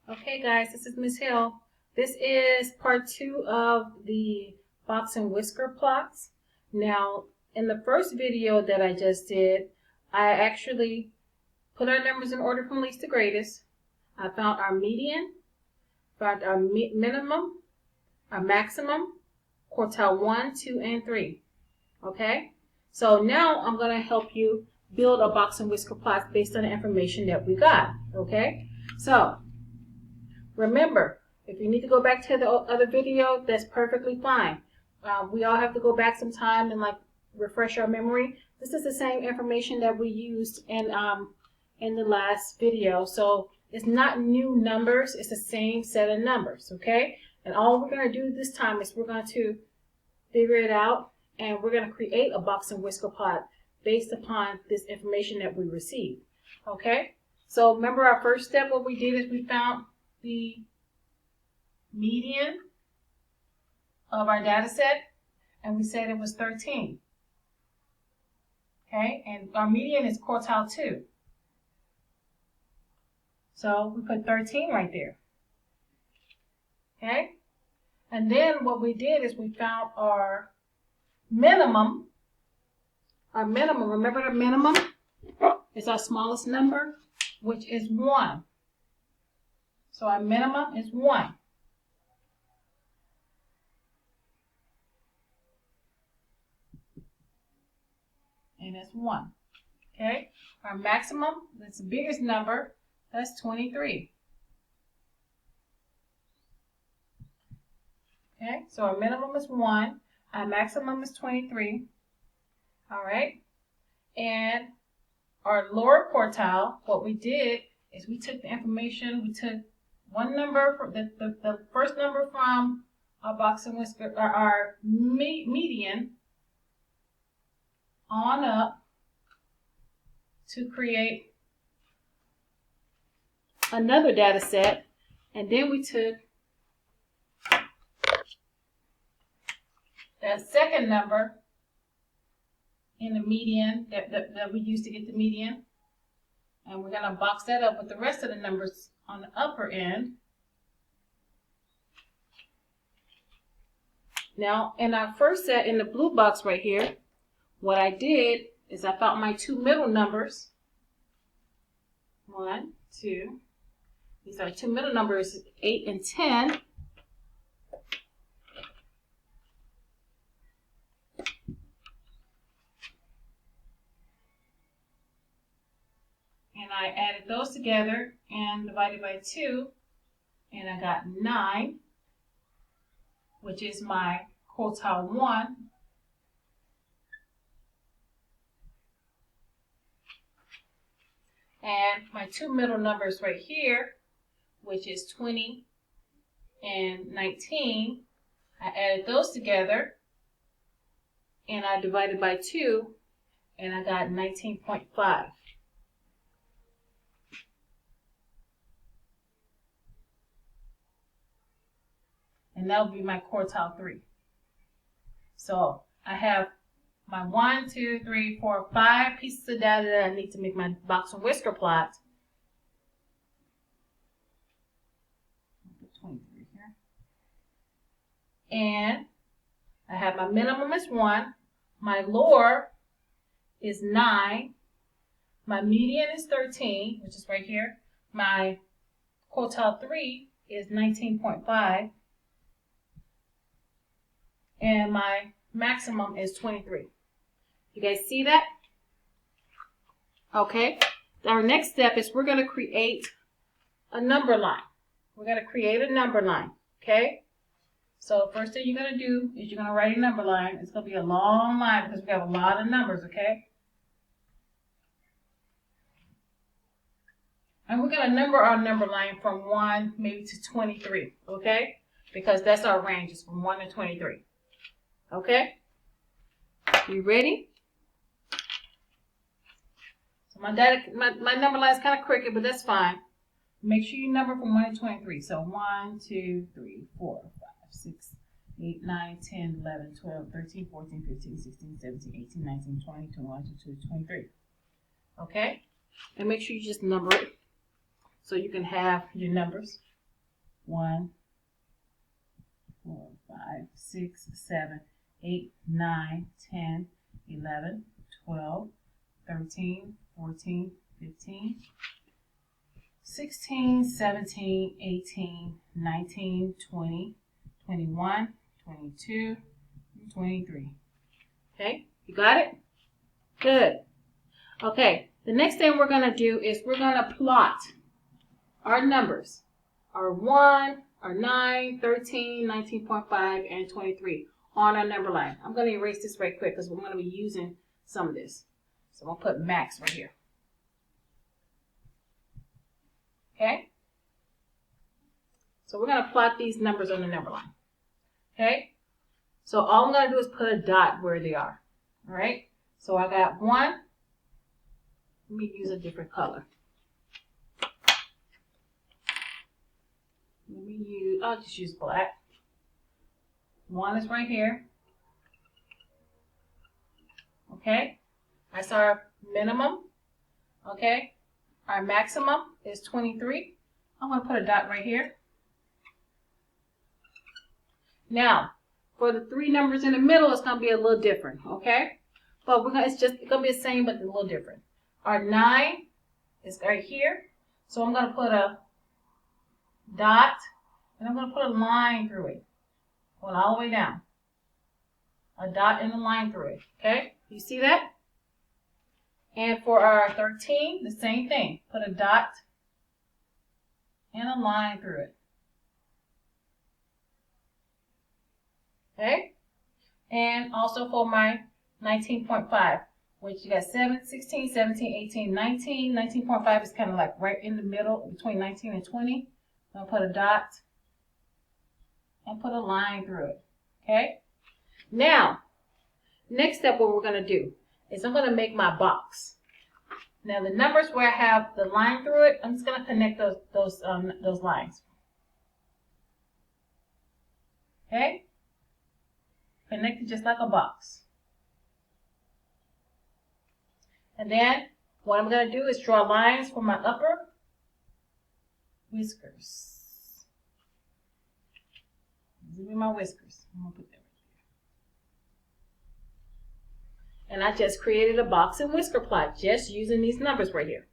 Okay guys, this is Miss Hill. This is part 2 of the box and whisker plots. Now, in the first video that I just did, I actually put our numbers in order from least to greatest. I found our median, found our minimum, our maximum, quartile 1, 2, and 3. Okay? So now I'm going to help you build a box and whisker plot based on the information that we got. Okay? So, remember, if you need to go back to the other video, that's perfectly fine. We all have to go back some time and refresh our memory. This is the same information that we used in the last video. So it's not new numbers, it's the same set of numbers, okay? And all we're going to do this time is we're going to figure it out, and we're going to create a box and whisker plot based upon this information that we received, okay? So remember our first step, what we did is we found the median of our data set, and we said it was 13. Okay, and our median is quartile 2. So we put 13 right there. Okay, and then what we did is we found our minimum. Our minimum, remember the minimum is our smallest number, which is 1. So our minimum is 1. And that's 1. Okay? Our maximum, that's the biggest number, that's 23. Okay? So our minimum is 1. Our maximum is 23. Alright? And our lower quartile, what we did is we took the information, we took one number, from the first number from our box and whisker, or our median, on up to create another data set, and then we took that second number in the median that we used to get the median, and we're going to box that up with the rest of the numbers on the upper end. Now, in our first set, in the blue box right here, what I did is I found my two middle numbers. 1, 2. These are two middle numbers, 8 and 10. And I added those together and divided by 2, and I got 9, which is my quartile 1. And my two middle numbers right here, which is 20 and 19, I added those together and I divided by 2, and I got 19.5. And that will be my quartile 3. So I have my 1, 2, 3, 4, 5 pieces of data that I need to make my box and whisker plot. Put 23 here. And I have my minimum is 1, my lower is 9, my median is 13, which is right here, my quartile 3 is 19.5, and my maximum is 23. You guys see that? Okay. Our next step is we're going to create a number line. We're going to create a number line. Okay. So first thing you're going to do is you're going to write a number line. It's going to be a long line because we have a lot of numbers. Okay. And we're going to number our number line from 1 maybe to 23. Okay. Because that's our range. It's from 1 to 23. Okay. You ready? So my number line is kind of crooked, but that's fine. Make sure you number from 1 to 23. So 1, 2, 3, 4, 5, 6, 8, 9, 10, 11, 12, 13, 14, 15, 16, 17, 18, 19, 20, 21, 22, 23. Okay? And make sure you just number it so you can have your numbers. 1, 4, 5, 6, 7, 8, 9, 10, 11, 12, 13, 14, 15, 16, 17, 18, 19, 20, 21, 22, and 23. Okay, you got it? Good. Okay, the next thing we're going to do is we're going to plot our numbers. Our 1, our 9, 13, 19.5, and 23 on our number line. I'm going to erase this right quick because we're going to be using some of this. So I'm going to put max right here. Okay? So we're going to plot these numbers on the number line. Okay? So all I'm going to do is put a dot where they are. All right? So I got 1. Let me use a different color. I'll just use black. 1 is right here. Okay? That's our minimum. Okay? Our maximum is 23. I'm going to put a dot right here. Now, for the 3 numbers in the middle, it's going to be a little different. Okay? But it's going to be the same, but a little different. Our 9 is right here. So I'm going to put a dot, and I'm going to put a line through it. Going all the way down. A dot and a line through it. Okay? You see that? And for our 13, the same thing. Put a dot and a line through it. Okay? And also for my 19.5, which you got 7, 16, 17, 18, 19. 19.5 is kind of like right in the middle between 19 and 20. I'll put a dot and put a line through it. Okay? Now, next step, what we're going to do is I'm going to make my box. Now, the numbers where I have the line through it, I'm just going to connect those lines. Okay? Connect it just like a box. And then, what I'm going to do is draw lines for my upper whiskers. These will be my whiskers. I'm going to put that right there. And I just created a box and whisker plot just using these numbers right here.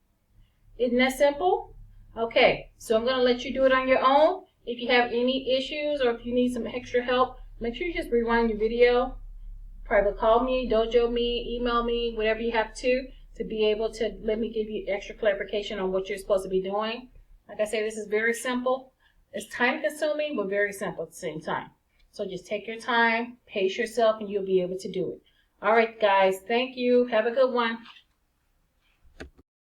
Isn't that simple? Okay, so I'm going to let you do it on your own. If you have any issues or if you need some extra help, make sure you just rewind your video. Probably call me, dojo me, email me, whatever you have to be able to let me give you extra clarification on what you're supposed to be doing. Like I say, this is very simple. It's time consuming, but very simple at the same time. So just take your time, pace yourself, and you'll be able to do it. All right, guys, thank you. Have a good one.